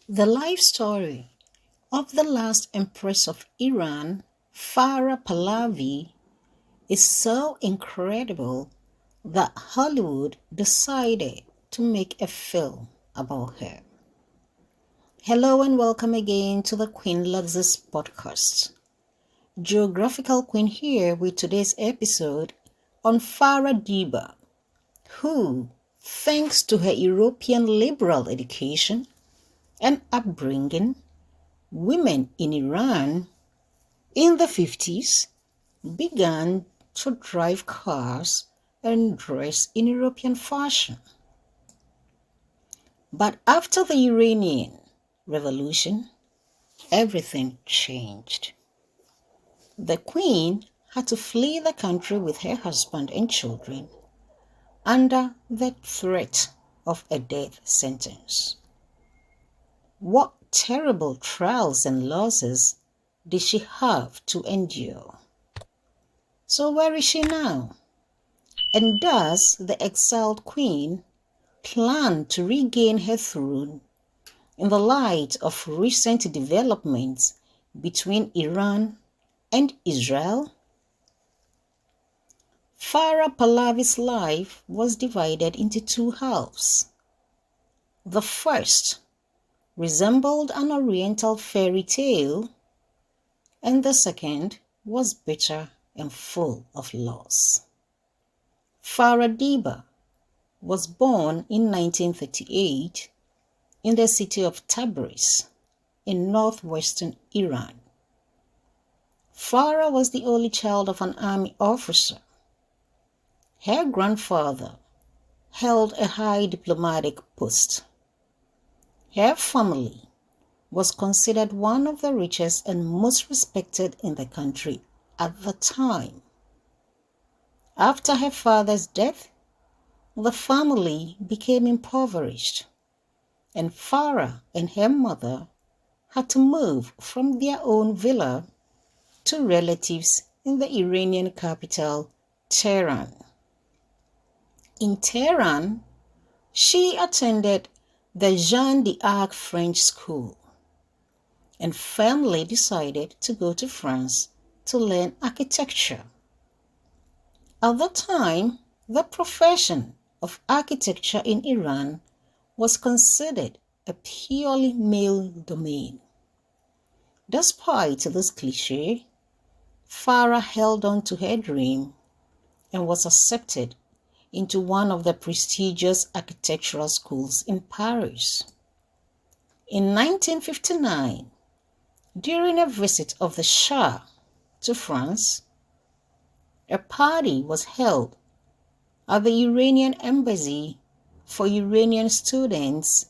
The life story of the last Empress of Iran, Farah Pahlavi, is so incredible that Hollywood decided to make a film about her. Hello and welcome again to the Queen Luxus podcast. Geographical Queen here with today's episode on Farah Diba, who, thanks to her European liberal education and upbringing, women in Iran in the 50s began to drive cars and dress in European fashion. But after the Iranian Revolution, everything changed. The queen had to flee the country with her husband and children under the threat of a death sentence. What terrible trials and losses did she have to endure? So where is she now? And does the exiled queen plan to regain her throne in the light of recent developments between Iran and Israel? Farah Pahlavi's life was divided into two halves. The first resembled an oriental fairy tale, and the second was bitter and full of loss. Farah Diba was born in 1938 in the city of Tabriz in northwestern Iran. Farah was the only child of an army officer. Her grandfather held a high diplomatic post. Her family was considered one of the richest and most respected in the country at the time. After her father's death, the family became impoverished, and Farah and her mother had to move from their own villa to relatives in the Iranian capital, Tehran. In Tehran, she attended the Jeanne d'Arc French School and family decided to go to France to learn architecture. At the time, the profession of architecture in Iran was considered a purely male domain. Despite this cliché, Farah held on to her dream and was accepted into one of the prestigious architectural schools in Paris. In 1959, during a visit of the Shah to France, a party was held at the Iranian embassy for Iranian students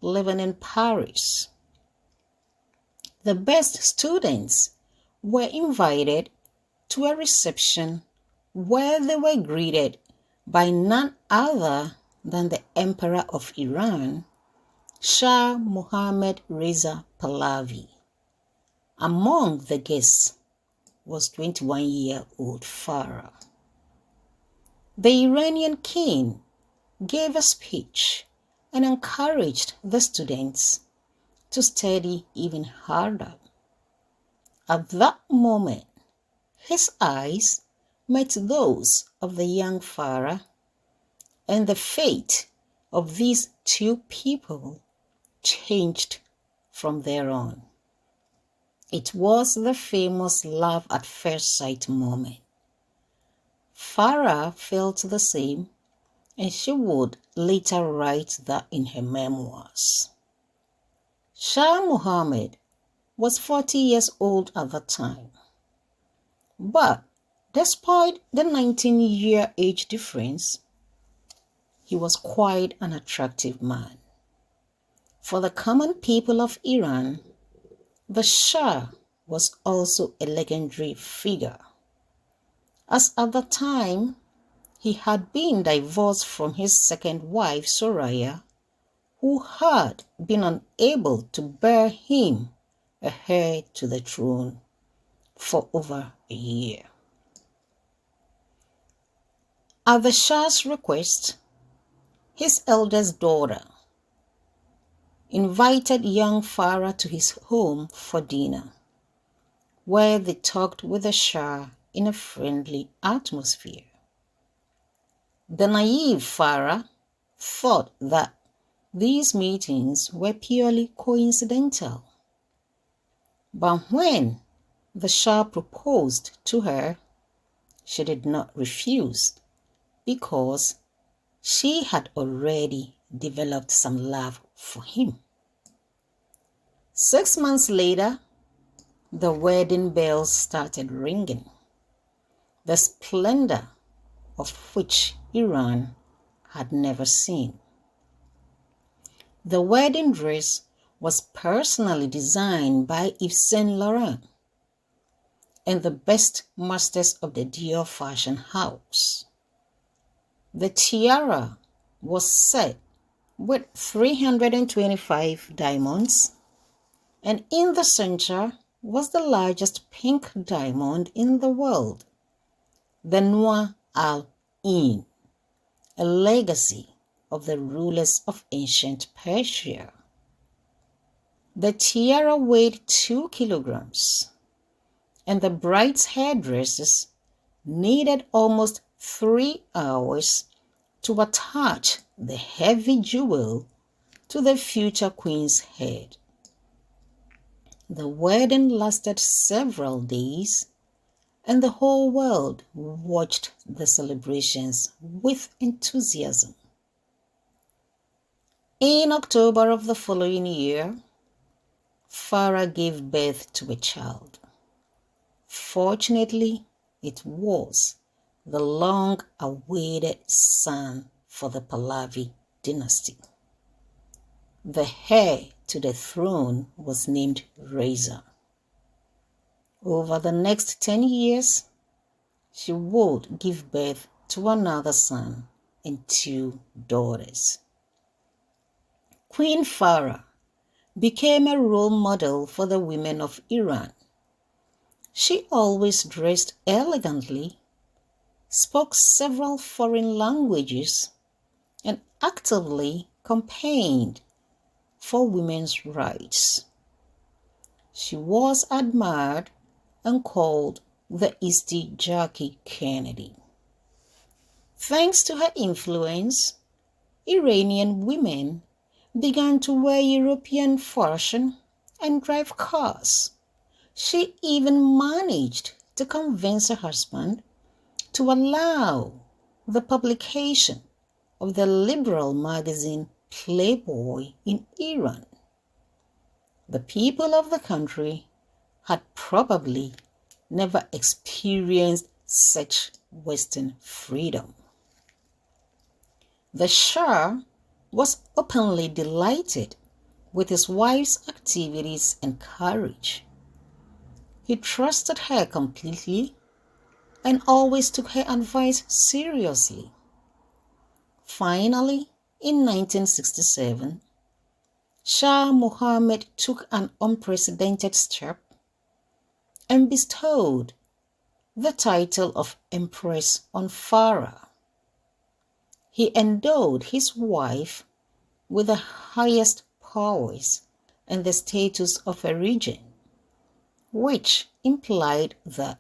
living in Paris. The best students were invited to a reception where they were greeted by none other than the Emperor of Iran, Shah Mohammad Reza Pahlavi. Among the guests was 21-year-old Farah. The Iranian king gave a speech and encouraged the students to study even harder. At that moment, his eyes met those of the young Farah, and the fate of these two people changed from there on. It was the famous love at first sight moment. Farah felt the same, and she would later write that in her memoirs. Shah Mohammad was 40 years old at the time, but despite the 19-year age difference, he was quite an attractive man. For the common people of Iran, the Shah was also a legendary figure, as at the time he had been divorced from his second wife Soraya, who had been unable to bear him a heir to the throne for over a year. At the Shah's request, his eldest daughter, invited young Farah to his home for dinner, where they talked with the Shah in a friendly atmosphere. The naive Farah thought that these meetings were purely coincidental. But when the Shah proposed to her, she did not refuse because she had already developed some love for him. 6 months later, the wedding bells started ringing, the splendor of which Iran had never seen. The wedding dress was personally designed by Yves Saint Laurent and the best masters of the Dior fashion house. The tiara was set with 325 diamonds, and in the center was the largest pink diamond in the world, the Noir al-Ain, a legacy of the rulers of ancient Persia. The tiara weighed 2 kilograms, and the bride's hairdressers needed almost 3 hours to attach the heavy jewel to the future queen's head. The wedding lasted several days, and the whole world watched the celebrations with enthusiasm. In October of the following year, Farah gave birth to a child. Fortunately, it was the long-awaited son for the Pahlavi dynasty. The heir to the throne was named Reza. Over the next 10 years, she would give birth to another son and 2 daughters. Queen Farah became a role model for the women of Iran. She always dressed elegantly, spoke several foreign languages, and actively campaigned for women's rights. She was admired and called the Eastie Jackie Kennedy. Thanks to her influence, Iranian women began to wear European fashion and drive cars. She even managed to convince her husband to allow the publication of the liberal magazine Playboy in Iran. The people of the country had probably never experienced such Western freedom. The Shah was openly delighted with his wife's activities and courage. He trusted her completely and always took her advice seriously. Finally, in 1967, Shah Mohammed took an unprecedented step and bestowed the title of Empress on Farah. He endowed his wife with the highest powers and the status of a regent, which implied that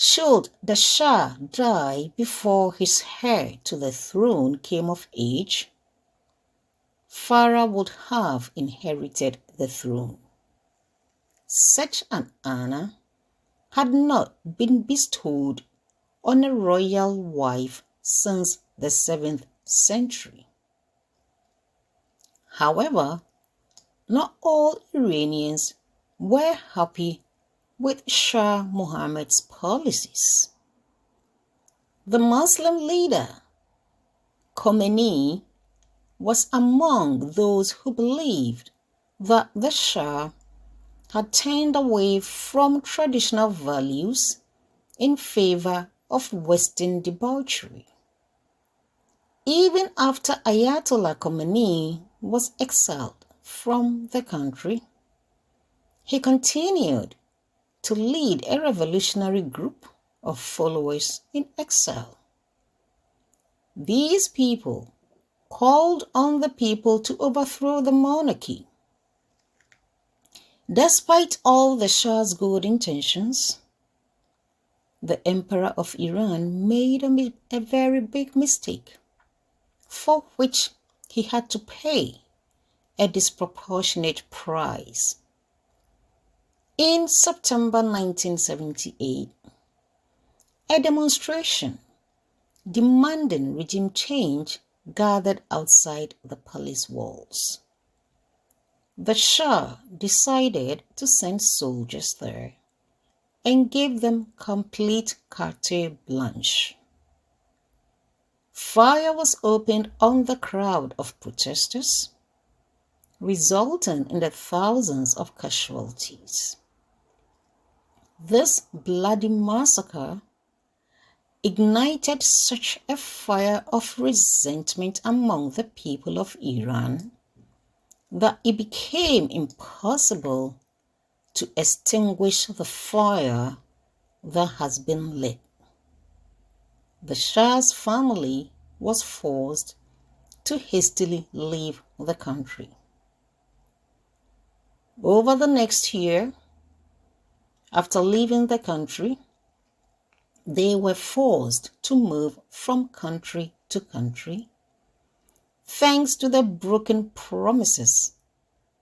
should the Shah die before his heir to the throne came of age, Farah would have inherited the throne. Such an honor had not been bestowed on a royal wife since the 7th century. However, not all Iranians were happy with Shah Mohammed's policies. The Muslim leader, Khomeini, was among those who believed that the Shah had turned away from traditional values in favor of Western debauchery. Even after Ayatollah Khomeini was exiled from the country, he continued to lead a revolutionary group of followers in exile. These people called on the people to overthrow the monarchy. Despite all the Shah's good intentions, the Emperor of Iran made a very big mistake, for which he had to pay a disproportionate price. In September 1978, a demonstration demanding regime change gathered outside the palace walls. The Shah decided to send soldiers there and gave them complete carte blanche. Fire was opened on the crowd of protesters, resulting in the thousands of casualties. This bloody massacre ignited such a fire of resentment among the people of Iran that it became impossible to extinguish the fire that has been lit. The Shah's family was forced to hastily leave the country. Over the next year, after leaving the country, they were forced to move from country to country, thanks to the broken promises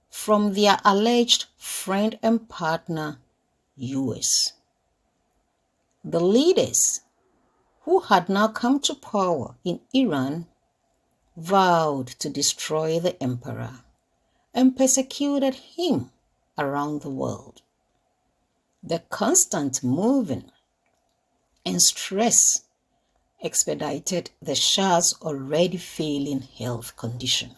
from their alleged friend and partner, US. The leaders who had now come to power in Iran vowed to destroy the emperor and persecuted him around the world. The constant moving and stress expedited the Shah's already failing health condition.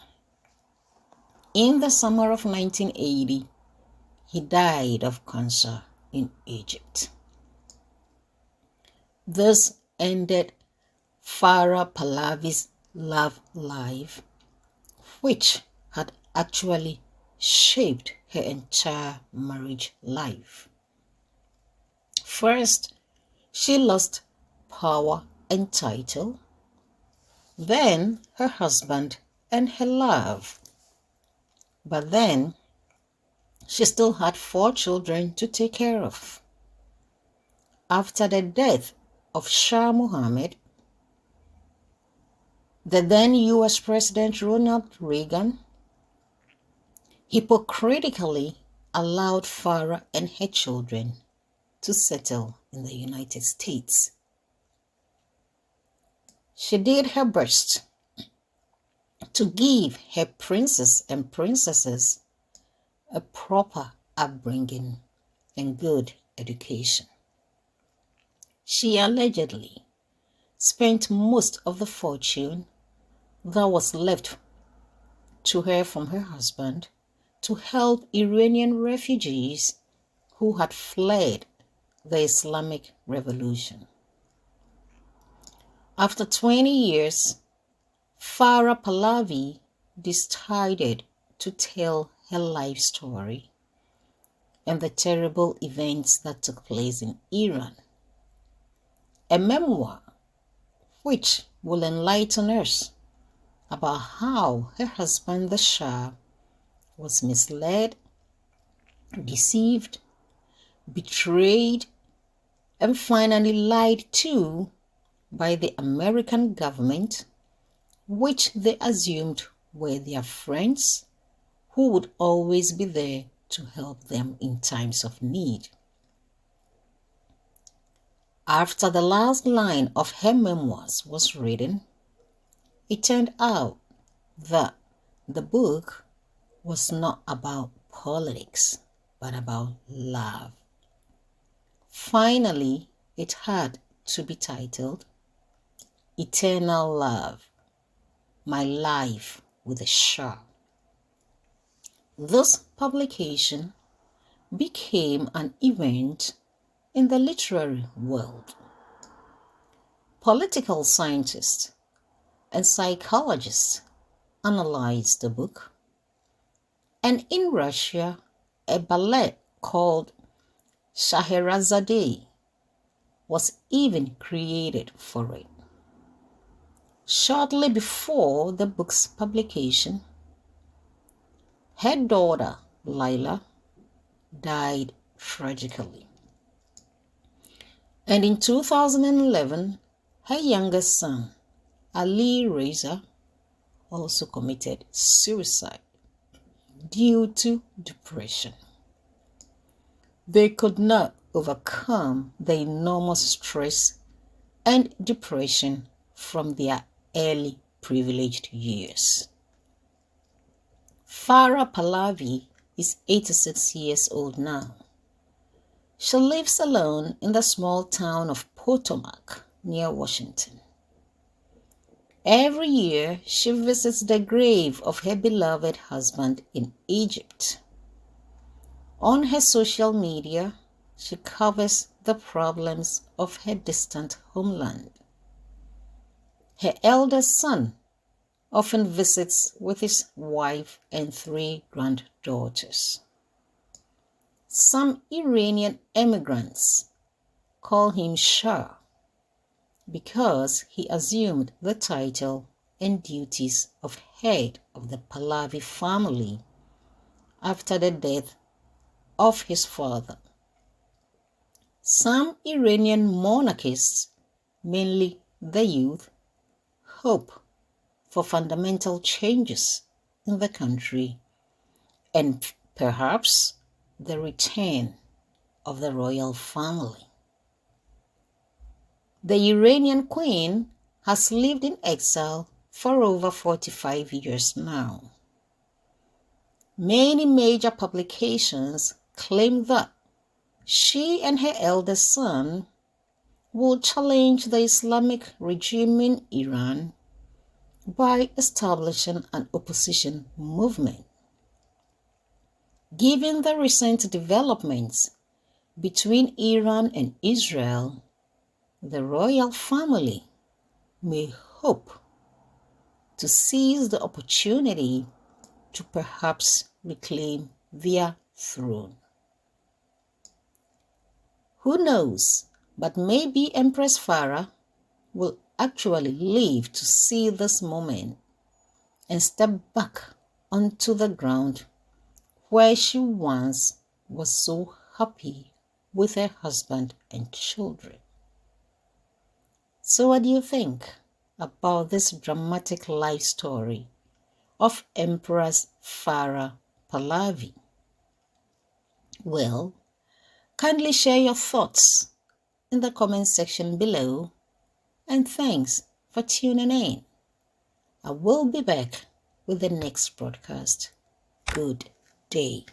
In the summer of 1980, he died of cancer in Egypt. This ended Farah Pahlavi's love life, which had actually shaped her entire marriage life. First, she lost power and title, then her husband and her love. But then, she still had 4 children to take care of. After the death of Shah Mohammed, the then US President Ronald Reagan hypocritically allowed Farah and her children to settle in the United States. She did her best to give her princes and princesses a proper upbringing and good education. She allegedly spent most of the fortune that was left to her from her husband to help Iranian refugees who had fled the Islamic Revolution. After 20 years, Farah Pahlavi decided to tell her life story and the terrible events that took place in Iran. A memoir which will enlighten us about how her husband, the Shah, was misled, deceived, betrayed, and finally lied to by the American government, which they assumed were their friends who would always be there to help them in times of need. After the last line of her memoirs was written, it turned out that the book was not about politics, but about love. Finally, it had to be titled Eternal Love, My Life with the Shah. This publication became an event in the literary world. Political scientists and psychologists analyzed the book, and in Russia, a ballet called Scheherazade was even created for it. Shortly before the book's publication, her daughter, Lila, died tragically. And in 2011, her youngest son, Ali Reza, also committed suicide due to depression. They could not overcome the enormous stress and depression from their early privileged years. Farah Pahlavi is 86 years old now. She lives alone in the small town of Potomac near Washington. Every year, she visits the grave of her beloved husband in Egypt. On her social media, she covers the problems of her distant homeland. Her eldest son often visits with his wife and 3 granddaughters. Some Iranian immigrants call him Shah because he assumed the title and duties of head of the Pahlavi family after the death of his father. Some Iranian monarchists, mainly the youth, hope for fundamental changes in the country and perhaps the return of the royal family. The Iranian queen has lived in exile for over 45 years now. Many major publications claim that she and her eldest son will challenge the Islamic regime in Iran by establishing an opposition movement. Given the recent developments between Iran and Israel, the royal family may hope to seize the opportunity to perhaps reclaim their throne. Who knows, but maybe Empress Farah will actually live to see this moment and step back onto the ground where she once was so happy with her husband and children. So what do you think about this dramatic life story of Empress Farah Pahlavi? Well, kindly share your thoughts in the comment section below, and thanks for tuning in. I will be back with the next broadcast. Good day.